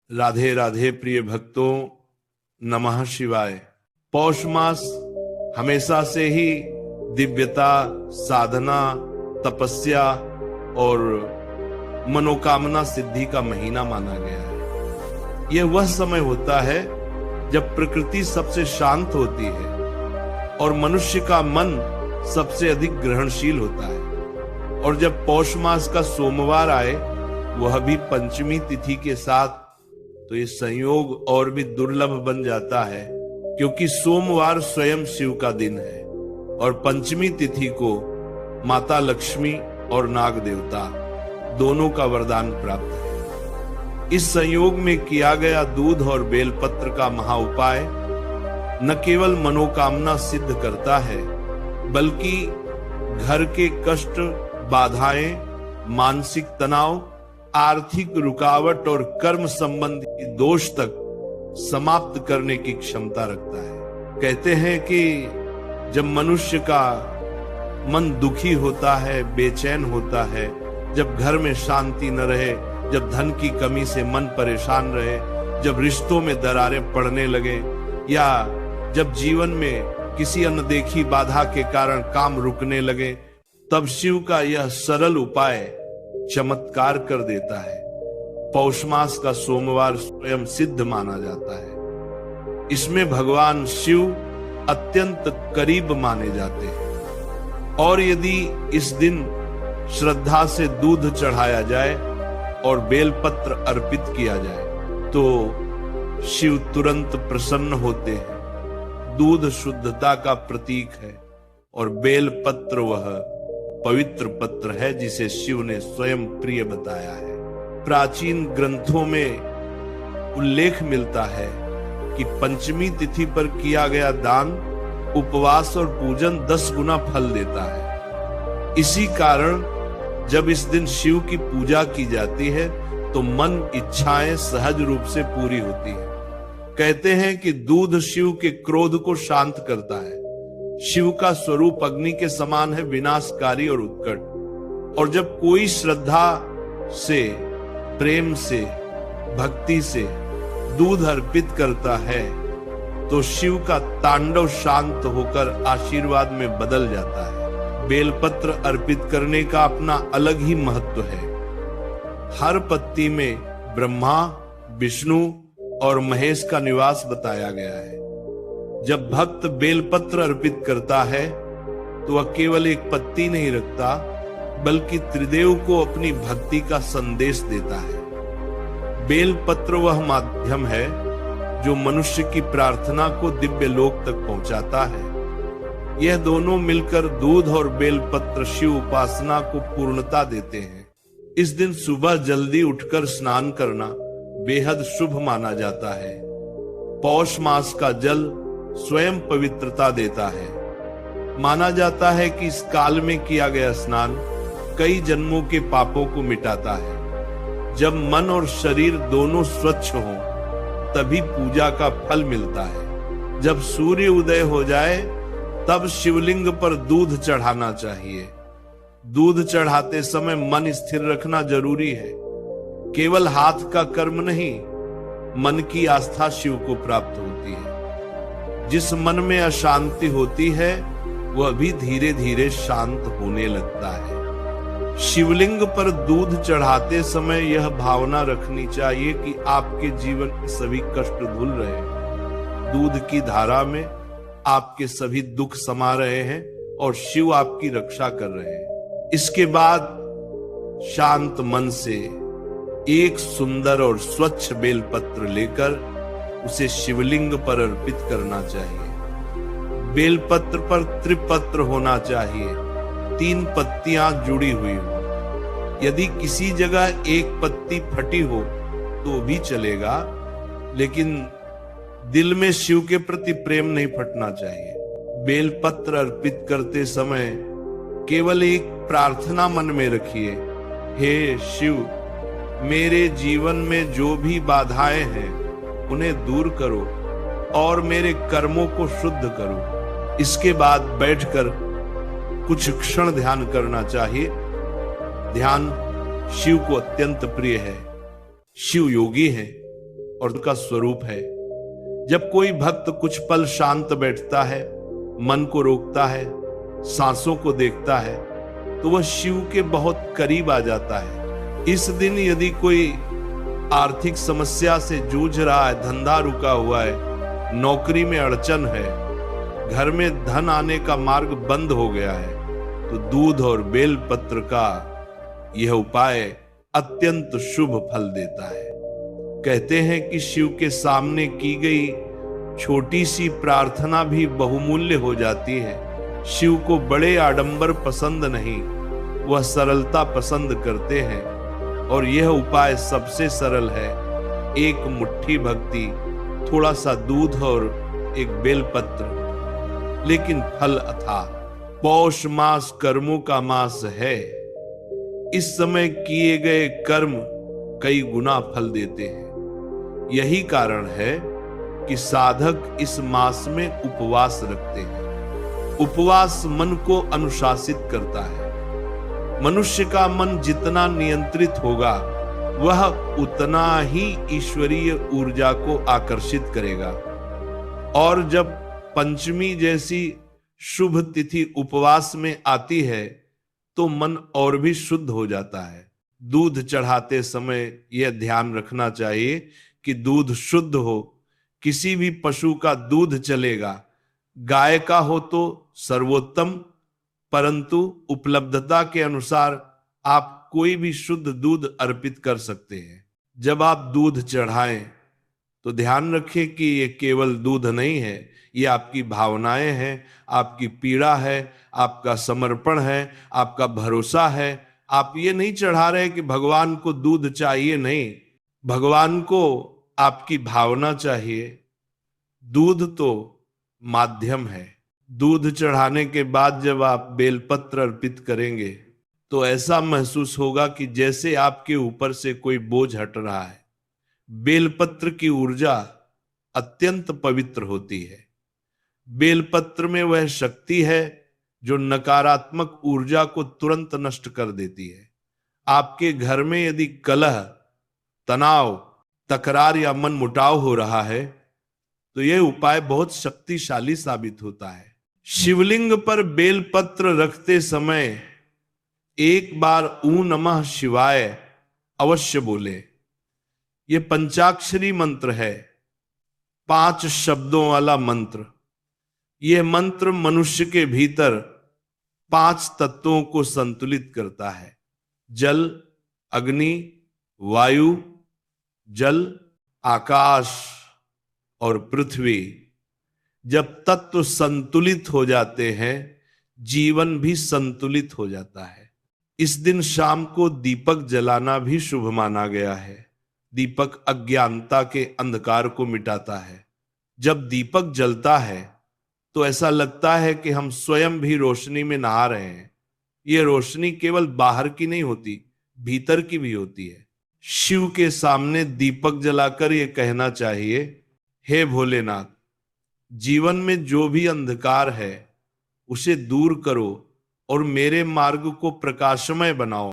राधे राधे प्रिय भक्तों, नमः शिवाय। पौष मास हमेशा से ही दिव्यता, साधना, तपस्या और मनोकामना सिद्धि का महीना माना गया है। यह वह समय होता है जब प्रकृति सबसे शांत होती है और मनुष्य का मन सबसे अधिक ग्रहणशील होता है। और जब पौष मास का सोमवार आए, वह भी पंचमी तिथि के साथ, तो ये संयोग और भी दुर्लभ बन जाता है, क्योंकि सोमवार स्वयं शिव का दिन है और पंचमी तिथि को माता लक्ष्मी और नाग देवता दोनों का वरदान प्राप्त है। इस संयोग में किया गया दूध और बेलपत्र का महाउपाय न केवल मनोकामना सिद्ध करता है, बल्कि घर के कष्ट, बाधाएं, मानसिक तनाव, आर्थिक रुकावट और कर्म संबंधी दोष तक समाप्त करने की क्षमता रखता है। कहते हैं कि जब मनुष्य का मन दुखी होता है, बेचैन होता है, जब घर में शांति न रहे, जब धन की कमी से मन परेशान रहे, जब रिश्तों में दरारें पड़ने लगे, या जब जीवन में किसी अनदेखी बाधा के कारण काम रुकने लगे, तब शिव का यह सरल उपाय चमत्कार कर देता है। पौष मास का सोमवार स्वयं सिद्ध माना जाता है। इसमें भगवान शिव अत्यंत करीब माने जाते हैं और यदि इस दिन श्रद्धा से दूध चढ़ाया जाए और बेलपत्र अर्पित किया जाए तो शिव तुरंत प्रसन्न होते हैं। दूध शुद्धता का प्रतीक है और बेलपत्र वह पवित्र पत्र है जिसे शिव ने स्वयं प्रिय बताया है। प्राचीन ग्रंथों में उल्लेख मिलता है कि पंचमी तिथि पर किया गया दान, उपवास और पूजन 10 गुना फल देता है। इसी कारण जब इस दिन शिव की पूजा की जाती है तो मन इच्छाएं सहज रूप से पूरी होती है। कहते हैं कि दूध शिव के क्रोध को शांत करता है। शिव का स्वरूप अग्नि के समान है, विनाशकारी और उत्कट। और जब कोई श्रद्धा से, प्रेम से, भक्ति से दूध अर्पित करता है तो शिव का तांडव शांत होकर आशीर्वाद में बदल जाता है। बेलपत्र अर्पित करने का अपना अलग ही महत्व है। हर पत्ती में ब्रह्मा, विष्णु और महेश का निवास बताया गया है। जब भक्त बेलपत्र अर्पित करता है तो वह केवल एक पत्ती नहीं रखता, बल्कि त्रिदेव को अपनी भक्ति का संदेश देता है। बेलपत्र वह माध्यम है जो मनुष्य की प्रार्थना को दिव्य लोक तक पहुंचाता है। यह दोनों मिलकर दूध और बेलपत्र शिव उपासना को पूर्णता देते हैं। इस दिन सुबह जल्दी उठकर स्नान करना बेहद शुभ माना जाता है। पौष मास का जल स्वयं पवित्रता देता है। माना जाता है कि इस काल में किया गया स्नान कई जन्मों के पापों को मिटाता है। जब मन और शरीर दोनों स्वच्छ हों, तभी पूजा का फल मिलता है। जब सूर्य उदय हो जाए तब शिवलिंग पर दूध चढ़ाना चाहिए। दूध चढ़ाते समय मन स्थिर रखना जरूरी है। केवल हाथ का कर्म नहीं, मन की आस्था शिव को प्राप्त होती है। जिस मन में अशांति होती है वह भी धीरे धीरे शांत होने लगता है। शिवलिंग पर दूध चढ़ाते समय यह भावना रखनी चाहिए कि आपके जीवन के सभी कष्ट धुल रहे हैं। दूध की धारा में आपके सभी दुख समा रहे हैं और शिव आपकी रक्षा कर रहे हैं। इसके बाद शांत मन से एक सुंदर और स्वच्छ बेलपत्र लेकर उसे शिवलिंग पर अर्पित करना चाहिए। बेलपत्र पर त्रिपत्र होना चाहिए, 3 पत्तियां जुड़ी हुई हो। यदि किसी जगह एक पत्ती फटी हो तो भी चलेगा, लेकिन दिल में शिव के प्रति प्रेम नहीं फटना चाहिए। बेलपत्र अर्पित करते समय केवल एक प्रार्थना मन में रखिए, हे शिव, मेरे जीवन में जो भी बाधाएं हैं उन्हें दूर करो और मेरे कर्मों को शुद्ध करो। इसके बाद बैठकर कुछ क्षण ध्यान करना चाहिए। ध्यान शिव को अत्यंत प्रिय है। शिव योगी हैं और उनका स्वरूप है। जब कोई भक्त कुछ पल शांत बैठता है, मन को रोकता है, सांसों को देखता है, तो वह शिव के बहुत करीब आ जाता है। इस दिन यदि कोई आर्थिक समस्या से जूझ रहा है, धंधा रुका हुआ है, नौकरी में अड़चन है, घर में धन आने का मार्ग बंद हो गया है, तो दूध और बेलपत्र का यह उपाय अत्यंत शुभ फल देता है। कहते हैं कि शिव के सामने की गई छोटी सी प्रार्थना भी बहुमूल्य हो जाती है। शिव को बड़े आडंबर पसंद नहीं, वह सरलता पसंद करते हैं, और यह उपाय सबसे सरल है। एक मुट्ठी भक्ति, थोड़ा सा दूध और एक बेलपत्र, लेकिन फल अथाह। पौष मास कर्मों का मास है। इस समय किए गए कर्म कई गुना फल देते हैं। यही कारण है कि साधक इस मास में उपवास रखते हैं। उपवास मन को अनुशासित करता है। मनुष्य का मन जितना नियंत्रित होगा, वह उतना ही ईश्वरीय ऊर्जा को आकर्षित करेगा। और जब पंचमी जैसी शुभ तिथि उपवास में आती है, तो मन और भी शुद्ध हो जाता है। दूध चढ़ाते समय यह ध्यान रखना चाहिए कि दूध शुद्ध हो। किसी भी पशु का दूध चलेगा, गाय का हो तो सर्वोत्तम, परंतु उपलब्धता के अनुसार आप कोई भी शुद्ध दूध अर्पित कर सकते हैं। जब आप दूध चढ़ाएं तो ध्यान रखें कि ये केवल दूध नहीं है, ये आपकी भावनाएं हैं, आपकी पीड़ा है, आपका समर्पण है, आपका भरोसा है। आप ये नहीं चढ़ा रहे कि भगवान को दूध चाहिए, नहीं, भगवान को आपकी भावना चाहिए। दूध तो माध्यम है। दूध चढ़ाने के बाद जब आप बेलपत्र अर्पित करेंगे तो ऐसा महसूस होगा कि जैसे आपके ऊपर से कोई बोझ हट रहा है। बेलपत्र की ऊर्जा अत्यंत पवित्र होती है। बेलपत्र में वह शक्ति है जो नकारात्मक ऊर्जा को तुरंत नष्ट कर देती है। आपके घर में यदि कलह, तनाव, तकरार या मन मुटाव हो रहा है, तो यह उपाय बहुत शक्तिशाली साबित होता है। शिवलिंग पर बेलपत्र रखते समय एक बार ऊ नमः शिवाय अवश्य बोले। यह पंचाक्षरी मंत्र है, 5 शब्दों वाला मंत्र। यह मंत्र मनुष्य के भीतर 5 तत्वों को संतुलित करता है। जल, अग्नि, वायु, जल, आकाश और पृथ्वी। जब तत्व संतुलित हो जाते हैं, जीवन भी संतुलित हो जाता है। इस दिन शाम को दीपक जलाना भी शुभ माना गया है। दीपक अज्ञानता के अंधकार को मिटाता है। जब दीपक जलता है तो ऐसा लगता है कि हम स्वयं भी रोशनी में नहा रहे हैं। यह रोशनी केवल बाहर की नहीं होती, भीतर की भी होती है। शिव के सामने दीपक जलाकर यह कहना चाहिए, हे भोलेनाथ, जीवन में जो भी अंधकार है उसे दूर करो और मेरे मार्ग को प्रकाशमय बनाओ।